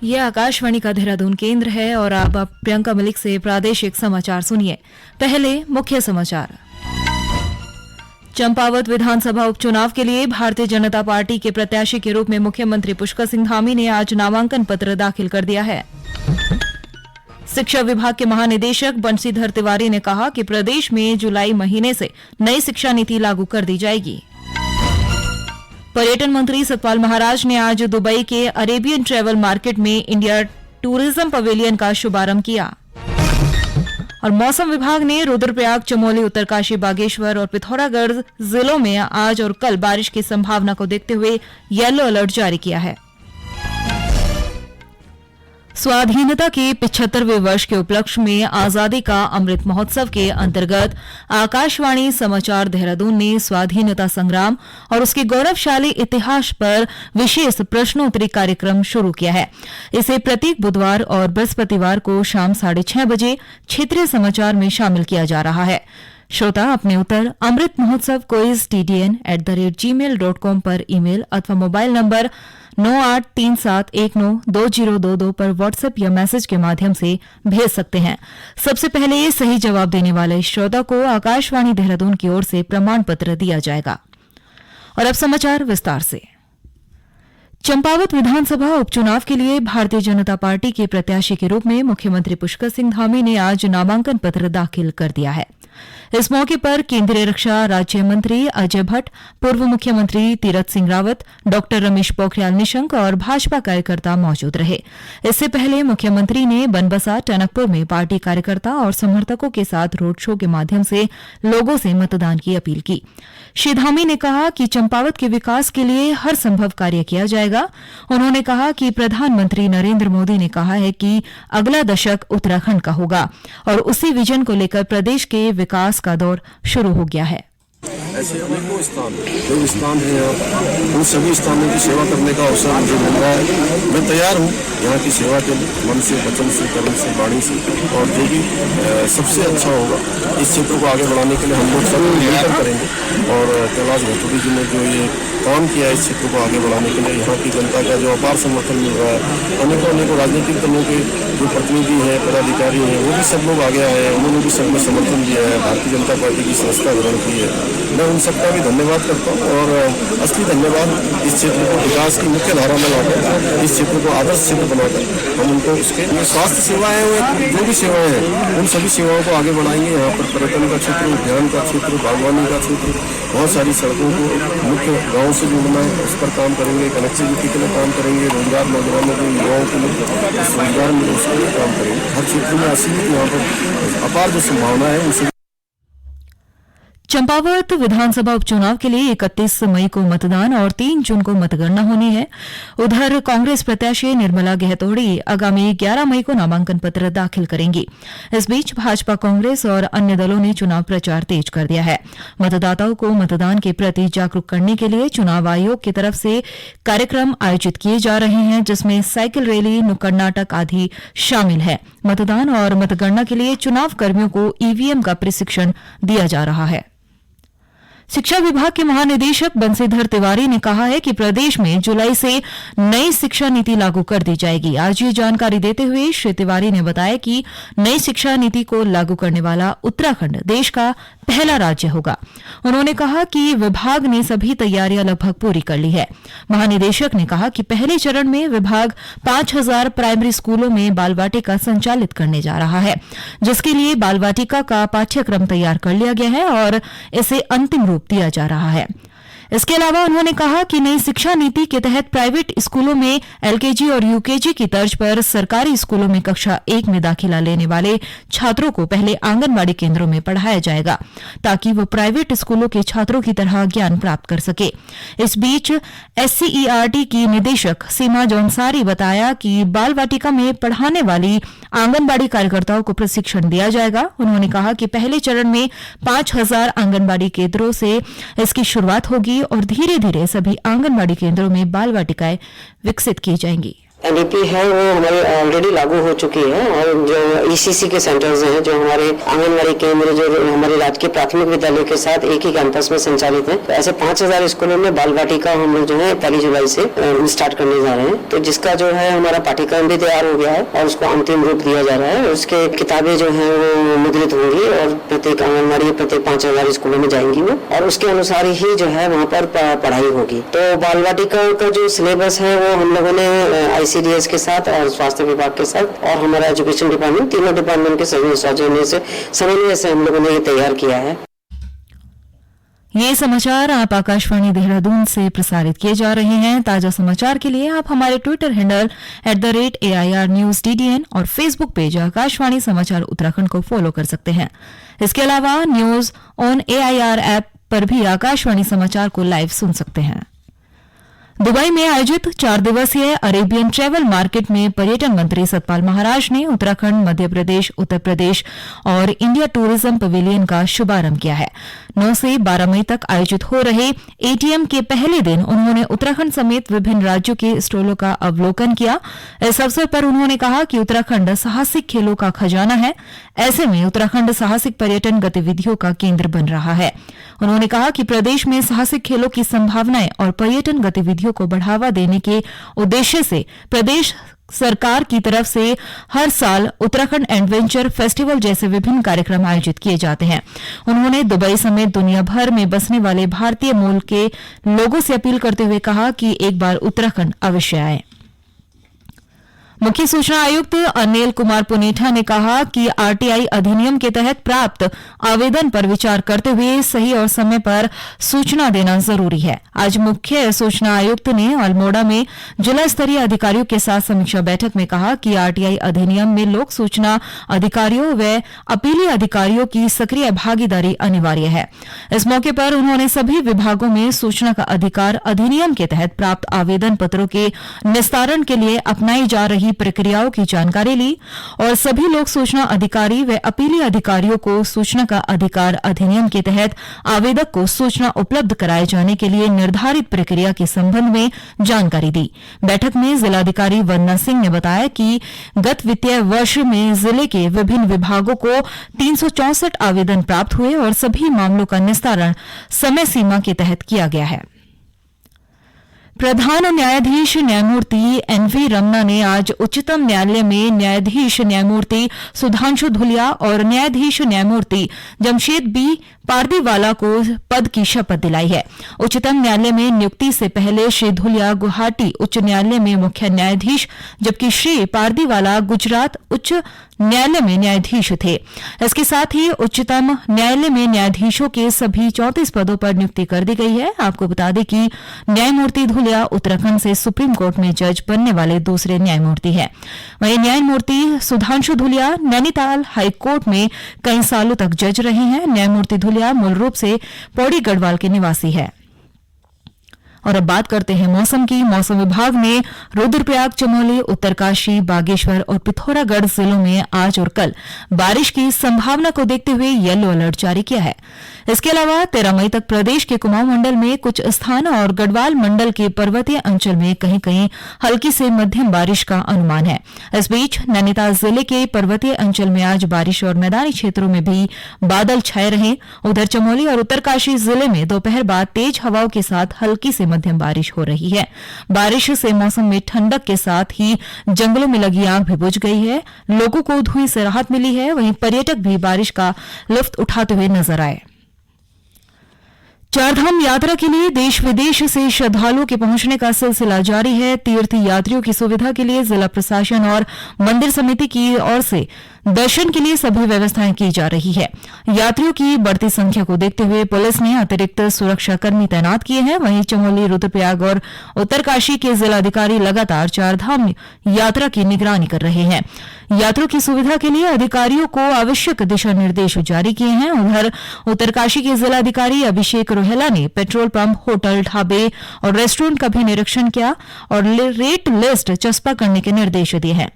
ये आकाशवाणी का देहरादून केंद्र है और अब आप प्रियंका मलिक से प्रादेशिक समाचार सुनिए। पहले मुख्य समाचार। चंपावत विधानसभा उपचुनाव के लिए भारतीय जनता पार्टी के प्रत्याशी के रूप में मुख्यमंत्री पुष्कर सिंह धामी ने आज नामांकन पत्र दाखिल कर दिया है। शिक्षा विभाग के महानिदेशक बंशीधर तिवारी ने कहा कि प्रदेश में जुलाई महीने से नई शिक्षा नीति लागू कर दी जाएगी। पर्यटन मंत्री सतपाल महाराज ने आज दुबई के अरेबियन ट्रेवल मार्केट में इंडिया टूरिज्म पवेलियन का शुभारंभ किया। और मौसम विभाग ने रुद्रप्रयाग, चमोली, उत्तरकाशी, बागेश्वर और पिथौरागढ़ जिलों में आज और कल बारिश की संभावना को देखते हुए येलो अलर्ट जारी किया है। स्वाधीनता के 75वें वर्ष के उपलक्ष्य में आजादी का अमृत महोत्सव के अंतर्गत आकाशवाणी समाचार देहरादून ने स्वाधीनता संग्राम और उसके गौरवशाली इतिहास पर विशेष प्रश्नोत्तरी कार्यक्रम शुरू किया है। इसे प्रत्येक बुधवार और बृहस्पतिवार को शाम 6:30 बजे क्षेत्रीय समाचार में शामिल किया जा रहा है। श्रोता अपने उत्तर अमृत महोत्सव क्विज tdn@gmail.com पर ईमेल अथवा मोबाइल नंबर 9837192022 पर व्हाट्सएप या मैसेज के माध्यम से भेज सकते हैं। सबसे पहले सही जवाब देने वाले श्रोता को आकाशवाणी देहरादून की ओर से प्रमाण पत्र दिया जाएगा। और अब समाचार विस्तार से। चंपावत विधानसभा उपचुनाव के लिए भारतीय जनता पार्टी के प्रत्याशी के रूप में मुख्यमंत्री पुष्कर सिंह धामी ने आज नामांकन पत्र दाखिल कर दिया है। इस मौके पर केंद्रीय रक्षा राज्य मंत्री अजय भट्ट, पूर्व मुख्यमंत्री तीरथ सिंह रावत, डॉ रमेश पोखरियाल निशंक और भाजपा कार्यकर्ता मौजूद रहे। इससे पहले मुख्यमंत्री ने बनबसा, टनकपुर में पार्टी कार्यकर्ता और समर्थकों के साथ रोड शो के माध्यम से लोगों से मतदान की अपील की। श्री धामी ने कहा कि चंपावत के विकास के लिए हर संभव कार्य किया जाएगा। उन्होंने कहा कि प्रधानमंत्री नरेंद्र मोदी ने कहा है कि अगला दशक उत्तराखंड का होगा और उसी विजन को लेकर प्रदेश के विकास का दौर शुरू हो गया है। ऐसे अनेकों स्थान हैं, उन सभी स्थानों की सेवा करने का अवसर मुझे मिल रहा है। मैं तैयार हूँ यहाँ की सेवा के लिए, मन से, वचन से, कर्म से, वाणी से, और जो भी सबसे अच्छा होगा इस क्षेत्र को आगे बढ़ाने के लिए हम लोग सब मिलकर करेंगे। और कैलाश भतुड़ी जी ने जो ये काम किया इस क्षेत्र को आगे बढ़ाने के लिए, यहाँ की जनता का जो अपार समर्थन मिल रहा है, अनेकों राजनीतिक दलों के जो प्रतिनिधि हैं, पदाधिकारी हैं, वो भी सब लोग आगे आए हैं, उन्होंने भी सबने समर्थन दिया है, भारतीय जनता पार्टी की संस्था ग्रहण की है। मैं उन सबका भी धन्यवाद करता हूँ और असली धन्यवाद इस क्षेत्र को विकास की मुख्य धारा में लाकर, इस क्षेत्र को आदर्श क्षेत्र बनाकर हम उनको उसके स्वास्थ्य सेवाएं, जो भी सेवाएं हैं, उन सभी सेवाओं को आगे बढ़ाएंगे। यहाँ पर पर्यटन का क्षेत्र, उद्यान का क्षेत्र, बागवानी का क्षेत्र, बहुत सारी सड़कों को मुख्य गाँव से जोड़ना है, उस पर काम करेंगे। कनेक्टिविटी के लिए काम करेंगे, रोजगार नौजवानों को, युवाओं के लिए रोजगार मिले उसके लिए काम करेंगे। हर क्षेत्र में असीमित यहाँ पर अपार जो संभावना है उनसे। चंपावत विधानसभा उपचुनाव के लिए 31 मई को मतदान और 3 जून को मतगणना होनी है। उधर कांग्रेस प्रत्याशी निर्मला गहतोड़ी आगामी 11 मई को नामांकन पत्र दाखिल करेंगी। इस बीच भाजपा, कांग्रेस और अन्य दलों ने चुनाव प्रचार तेज कर दिया है। मतदाताओं को मतदान के प्रति जागरूक करने के लिए चुनाव आयोग की तरफ से कार्यक्रम आयोजित किए जा रहे हैं, जिसमें साइकिल रैली, नुक्कड़ नाटक आदि शामिल है। मतदान और मतगणना के लिए चुनाव कर्मियों को ईवीएम का प्रशिक्षण दिया जा रहा है। शिक्षा विभाग के महानिदेशक बंशीधर तिवारी ने कहा है कि प्रदेश में जुलाई से नई शिक्षा नीति लागू कर दी जाएगी। आज ये जानकारी देते हुए श्री तिवारी ने बताया कि नई शिक्षा नीति को लागू करने वाला उत्तराखंड देश का पहला राज्य होगा। उन्होंने कहा कि विभाग ने सभी तैयारियां लगभग पूरी कर ली है। महानिदेशक ने कहा कि पहले चरण में विभाग 5000 प्राइमरी स्कूलों में बाल वाटिका संचालित करने जा रहा है, जिसके लिए बाल वाटिका का पाठ्यक्रम तैयार कर लिया गया है और इसे अंतिम रूप दिया जा रहा है। इसके अलावा उन्होंने कहा कि नई शिक्षा नीति के तहत प्राइवेट स्कूलों में एलकेजी और यूकेजी की तर्ज पर सरकारी स्कूलों में कक्षा 1 में दाखिला लेने वाले छात्रों को पहले आंगनबाड़ी केंद्रों में पढ़ाया जाएगा, ताकि वो प्राइवेट स्कूलों के छात्रों की तरह ज्ञान प्राप्त कर सके। इस बीच SCERT की निदेशक सीमा जौनसारी बताया कि बाल वाटिका में पढ़ाने वाली आंगनबाड़ी कार्यकर्ताओं को प्रशिक्षण दिया जाएगा। उन्होंने कहा कि पहले चरण में 5000 आंगनबाड़ी केंद्रों से इसकी शुरुआत होगी और धीरे धीरे सभी आंगनबाड़ी केंद्रों में बाल वाटिकाएं विकसित की जाएंगी। एनईपी है वो हमारे ऑलरेडी लागू हो चुकी है और जो ईसीसी के सेंटर्स हैं जो हमारे आंगनवाड़ी केंद्र जो हमारे राजकीय प्राथमिक विद्यालय के साथ एक ही कैंपस में संचालित है, तो ऐसे 5000 स्कूलों में बाल वाटिका हम लोग जो है 1 जुलाई से स्टार्ट करने जा रहे हैं। तो जिसका जो है हमारा पाठ्यक्रम भी तैयार हो गया है और उसको अंतिम रूप दिया जा रहा है। उसके किताबें जो है वो मुद्रित होंगी और प्रत्येक आंगनवाड़ी प्रत्येक 5000 स्कूलों में जाएंगी वो, और उसके अनुसार ही जो है वहाँ पर पढ़ाई होगी। तो बाल वाटिका का जो सिलेबस है वो हम लोगों ने ICDS के साथ और स्वास्थ्य विभाग के साथ और हमारा एजुकेशन डिपार्टमेंट, तीनों डिपार्टमेंट के समन्वय से हम लोगों ने ये तैयार किया है। ये समाचार आप आकाशवाणी देहरादून से प्रसारित किए जा रहे हैं। ताजा समाचार के लिए आप हमारे ट्विटर हैंडल @AIRNewsDDN और फेसबुक पेज आकाशवाणी समाचार उत्तराखंड को फॉलो कर सकते हैं। इसके अलावा न्यूज ऑन AIR ऐप पर भी आकाशवाणी समाचार को लाइव सुन सकते हैं। दुबई में आयोजित 4 दिवसीय अरेबियन ट्रैवल मार्केट में पर्यटन मंत्री सतपाल महाराज ने उत्तराखंड, मध्य प्रदेश, उत्तर प्रदेश और इंडिया टूरिज्म पवेलियन का शुभारंभ किया है। 9 से 12 मई तक आयोजित हो रहे ATM के पहले दिन उन्होंने उत्तराखंड समेत विभिन्न राज्यों के स्टॉलों का अवलोकन किया। इस अवसर पर उन्होंने कहा कि उत्तराखंड साहसिक खेलों का खजाना है। ऐसे में उत्तराखंड साहसिक पर्यटन गतिविधियों का केंद्र बन रहा है। उन्होंने कहा कि प्रदेश में साहसिक खेलों की संभावनाएं और पर्यटन गतिविधियों को बढ़ावा देने के उद्देश्य से प्रदेश सरकार की तरफ से हर साल उत्तराखंड एडवेंचर फेस्टिवल जैसे विभिन्न कार्यक्रम आयोजित किए जाते हैं। उन्होंने दुबई समेत दुनिया भर में बसने वाले भारतीय मूल के लोगों से अपील करते हुए कहा कि एक बार उत्तराखंड अवश्य आएं। मुख्य सूचना आयुक्त अनिल कुमार पुनेठा ने कहा कि RTI अधिनियम के तहत प्राप्त आवेदन पर विचार करते हुए सही और समय पर सूचना देना जरूरी है। आज मुख्य सूचना आयुक्त ने अल्मोड़ा में जिला स्तरीय अधिकारियों के साथ समीक्षा बैठक में कहा कि RTI अधिनियम में लोक सूचना अधिकारियों व अपीली अधिकारियों की सक्रिय भागीदारी अनिवार्य है। इस मौके पर उन्होंने सभी विभागों में सूचना का अधिकार अधिनियम के तहत प्राप्त आवेदन पत्रों के निस्तारण के लिए अपनाई जा रही प्रक्रियाओं की जानकारी ली और सभी लोक सूचना अधिकारी व अपीली अधिकारियों को सूचना का अधिकार अधिनियम के तहत आवेदक को सूचना उपलब्ध कराए जाने के लिए निर्धारित प्रक्रिया के संबंध में जानकारी दी। बैठक में जिलाधिकारी वंदना सिंह ने बताया कि गत वित्तीय वर्ष में जिले के विभिन्न विभागों को 364 आवेदन प्राप्त हुए और सभी मामलों का निस्तारण समय सीमा के तहत किया गया है। प्रधान न्यायाधीश न्यायमूर्ति NV रमना ने आज उच्चतम न्यायालय में न्यायाधीश न्यायमूर्ति सुधांशु धुलिया और न्यायाधीश न्यायमूर्ति जमशेद B पारदीवाला को पद की शपथ दिलाई है। उच्चतम न्यायालय में नियुक्ति से पहले श्री धुलिया गुवाहाटी उच्च न्यायालय में मुख्य न्यायाधीश जबकि श्री पारदीवाला गुजरात उच्च न्यायालय में न्यायाधीश थे। इसके साथ ही उच्चतम न्यायालय में न्यायाधीशों के सभी 34 पदों पर नियुक्ति कर दी गई है। आपको बता दें कि न्यायमूर्ति धुलिया उत्तराखंड से सुप्रीम कोर्ट में जज बनने वाले दूसरे न्यायमूर्ति हैं। वहीं न्यायमूर्ति सुधांशु धुलिया नैनीताल हाईकोर्ट में कई सालों तक जज रहे हैं। न्यायमूर्ति धुलिया मूल रूप से पौड़ी गढ़वाल के निवासी है। और अब बात करते हैं मौसम की। मौसम विभाग ने रुद्रप्रयाग, चमोली, उत्तरकाशी, बागेश्वर और पिथौरागढ़ जिलों में आज और कल बारिश की संभावना को देखते हुए येलो अलर्ट जारी किया है। इसके अलावा 13 मई तक प्रदेश के कुमाऊं मंडल में कुछ स्थानों और गढ़वाल मंडल के पर्वतीय अंचल में कहीं कहीं हल्की से मध्यम बारिश का अनुमान है। इस बीच नैनीताल जिले के पर्वतीय अंचल में आज बारिश और मैदानी क्षेत्रों में भी बादल छाए रहे। उधर चमोली और उत्तरकाशी जिले में दोपहर बाद तेज हवाओं के साथ हल्की से मध्यम बारिश हो रही है। बारिश से मौसम में ठंडक के साथ ही जंगलों में लगी आग भी बुझ गई है। लोगों को धुएं से राहत मिली है। वहीं पर्यटक भी बारिश का लुत्फ उठाते हुए नजर आए। चारधाम यात्रा के लिए देश विदेश से श्रद्धालुओं के पहुंचने का सिलसिला जारी है। तीर्थ यात्रियों की सुविधा के लिए जिला प्रशासन और मंदिर समिति की ओर से दर्शन के लिए सभी व्यवस्थाएं की जा रही है। यात्रियों की बढ़ती संख्या को देखते हुए पुलिस ने अतिरिक्त सुरक्षाकर्मी तैनात किए हैं। वहीं चमोली, रुद्रप्रयाग और उत्तरकाशी के जिलाधिकारी लगातार चारधाम यात्रा की निगरानी कर रहे हैं। यात्रियों की सुविधा के लिए अधिकारियों को आवश्यक दिशा निर्देश जारी किए हैं। उधर उत्तरकाशी के जिलाधिकारी अभिषेक रोहेला ने पेट्रोल पंप, होटल, ढाबे और रेस्टोरेंट का भी निरीक्षण किया और रेट लिस्ट चस्पा करने के निर्देश दिए हैं।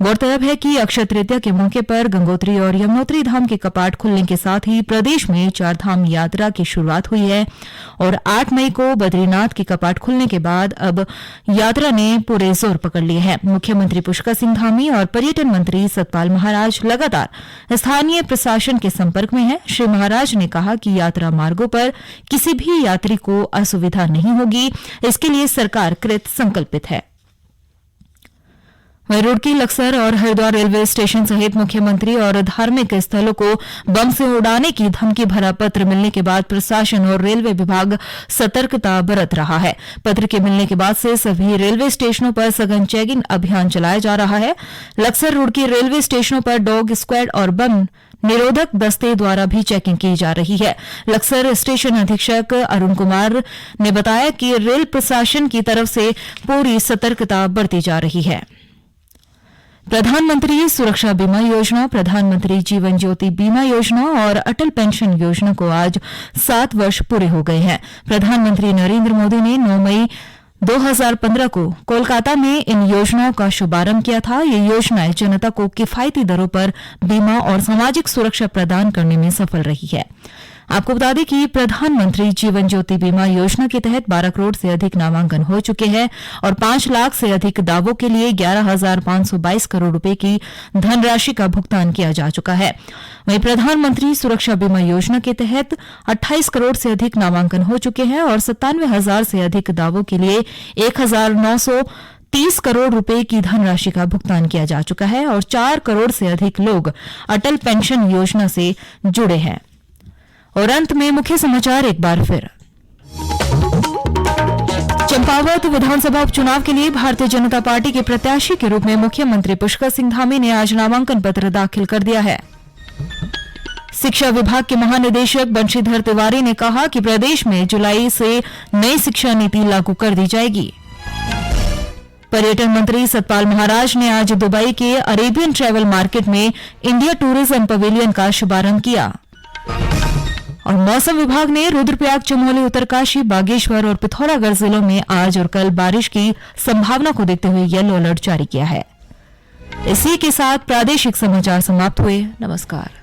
गौरतलब है कि अक्षय तृतीया के मौके पर गंगोत्री और यमुनोत्री धाम के कपाट खुलने के साथ ही प्रदेश में चारधाम यात्रा की शुरुआत हुई है और 8 मई को बद्रीनाथ के कपाट खुलने के बाद अब यात्रा ने पूरे जोर पकड़ लिए हैं। मुख्यमंत्री पुष्कर सिंह धामी और पर्यटन मंत्री सतपाल महाराज लगातार स्थानीय प्रशासन के संपर्क में हैं। श्री महाराज ने कहा कि यात्रा मार्गों पर किसी भी यात्री को असुविधा नहीं होगी, इसके लिए सरकार कृत संकल्पित है। वहीं रुड़की, लक्सर और हरिद्वार रेलवे स्टेशन सहित मुख्यमंत्री और धार्मिक स्थलों को बम से उड़ाने की धमकी भरा पत्र मिलने के बाद प्रशासन और रेलवे विभाग सतर्कता बरत रहा है। पत्र के मिलने के बाद से सभी रेलवे स्टेशनों पर सघन चेकिंग अभियान चलाया जा रहा है। लक्सर, रुड़की रेलवे स्टेशनों पर डॉग स्क्वाड और बम निरोधक दस्ते द्वारा भी चेकिंग की जा रही है। लक्सर स्टेशन अधीक्षक अरुण कुमार ने बताया कि रेल प्रशासन की तरफ से पूरी सतर्कता बरती जा रही है। प्रधानमंत्री सुरक्षा बीमा योजना, प्रधानमंत्री जीवन ज्योति बीमा योजना और अटल पेंशन योजना को आज 7 वर्ष पूरे हो गए हैं। प्रधानमंत्री नरेंद्र मोदी ने 9 मई 2015 को कोलकाता में इन योजनाओं का शुभारंभ किया था। ये योजनाएं जनता को किफायती दरों पर बीमा और सामाजिक सुरक्षा प्रदान करने में सफल रही है। आपको बता दें कि प्रधानमंत्री जीवन ज्योति बीमा योजना के तहत 12 करोड़ से अधिक नामांकन हो चुके हैं और 5 लाख से अधिक दावों के लिए 11,522 करोड़ रुपए की धनराशि का भुगतान किया जा चुका है। वहीं प्रधानमंत्री सुरक्षा बीमा योजना के तहत 28 करोड़ से अधिक नामांकन हो चुके हैं और 97,000 से अधिक दावों के लिए 1,930 करोड़ रुपए की धनराशि का भुगतान किया जा चुका है और 4 करोड़ से अधिक लोग अटल पेंशन योजना से जुड़े हैं। और अंत में मुख्य समाचार एक बार फिर। चंपावत विधानसभा उपचुनाव के लिए भारतीय जनता पार्टी के प्रत्याशी के रूप में मुख्यमंत्री पुष्कर सिंह धामी ने आज नामांकन पत्र दाखिल कर दिया है। शिक्षा विभाग के महानिदेशक बंशीधर तिवारी ने कहा कि प्रदेश में जुलाई से नई शिक्षा नीति लागू कर दी जाएगी। पर्यटन मंत्री सतपाल महाराज ने आज दुबई के अरेबियन ट्रैवल मार्केट में इंडिया टूरिज्म पवेलियन का शुभारंभ किया। और मौसम विभाग ने रुद्रप्रयाग, चमोली, उत्तरकाशी, बागेश्वर और पिथौरागढ़ जिलों में आज और कल बारिश की संभावना को देखते हुए येलो अलर्ट जारी किया है। इसी के साथ प्रादेशिक समाचार समाप्त हुए। नमस्कार।